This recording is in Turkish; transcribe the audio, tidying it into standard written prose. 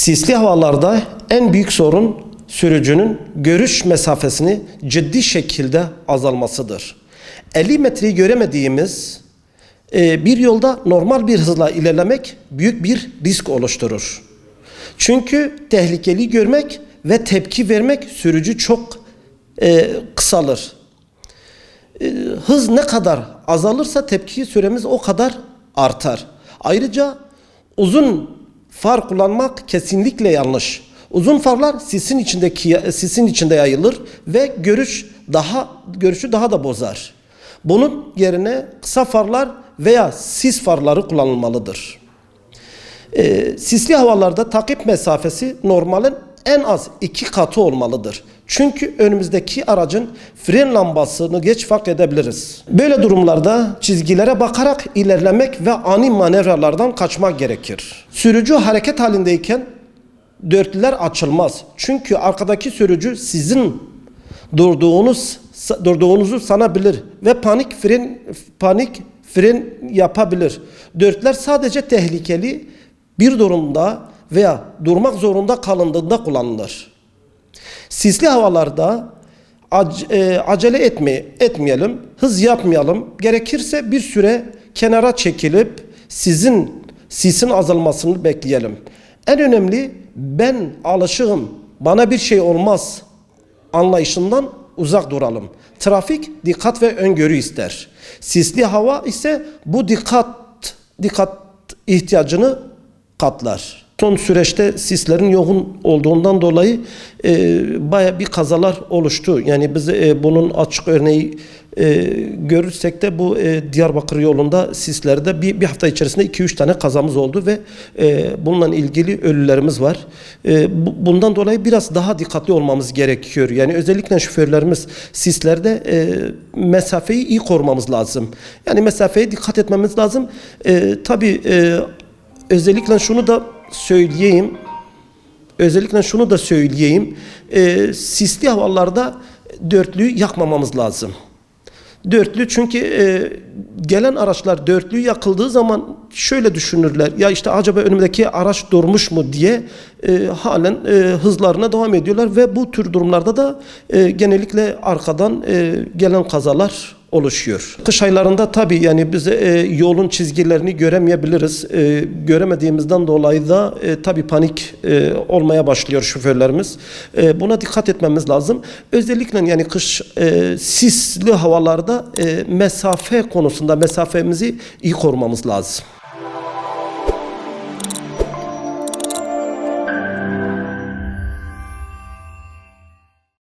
Sisli havalarda en büyük sorun sürücünün görüş mesafesini ciddi şekilde azalmasıdır. 50 metreyi göremediğimiz bir yolda normal bir hızla ilerlemek büyük bir risk oluşturur. Çünkü tehlikeli görmek ve tepki vermek sürücü çok kısalır. Hız ne kadar azalırsa tepki süremiz o kadar artar. Ayrıca uzun far kullanmak kesinlikle yanlış. Uzun farlar sisin içinde yayılır ve görüşü daha da bozar. Bunun yerine kısa farlar veya sis farları kullanılmalıdır. Sisli havalarda takip mesafesi normalin en az 2 katı olmalıdır. Çünkü önümüzdeki aracın fren lambasını geç fark edebiliriz. Böyle durumlarda çizgilere bakarak ilerlemek ve ani manevralardan kaçmak gerekir. Sürücü hareket halindeyken dörtlüler açılmaz. Çünkü arkadaki sürücü sizin durduğunuzu sanabilir ve panik fren yapabilir. Dörtler sadece tehlikeli bir durumda veya durmak zorunda kalındığında kullanılır. Sisli havalarda acele etmeyelim, hız yapmayalım. Gerekirse bir süre kenara çekilip sisin azalmasını bekleyelim. En önemli ben alışığım, bana bir şey olmaz anlayışından uzak duralım. Trafik dikkat ve öngörü ister. Sisli hava ise bu dikkat ihtiyacını katlar. Son süreçte sislerin yoğun olduğundan dolayı bayağı bir kazalar oluştu. Yani biz bunun açık örneği görürsek de bu Diyarbakır yolunda sislerde bir hafta içerisinde 2-3 tane kazamız oldu ve bununla ilgili ölülerimiz var. Bundan dolayı biraz daha dikkatli olmamız gerekiyor. Yani özellikle şoförlerimiz sislerde mesafeyi iyi korumamız lazım. Yani mesafeye dikkat etmemiz lazım. Tabii özellikle şunu da söyleyeyim. Sisli havalarda dörtlüyü yakmamamız lazım. Dörtlü çünkü gelen araçlar dörtlü yakıldığı zaman şöyle düşünürler. Ya işte acaba önümdeki araç durmuş mu diye halen hızlarına devam ediyorlar ve bu tür durumlarda da genellikle arkadan gelen kazalar oluşuyor. Kış aylarında tabii yani biz yolun çizgilerini göremeyebiliriz. Göremediğimizden dolayı da tabii panik olmaya başlıyor şoförlerimiz. Buna dikkat etmemiz lazım. Özellikle yani kış sisli havalarda mesafe konusunda mesafemizi iyi korumamız lazım.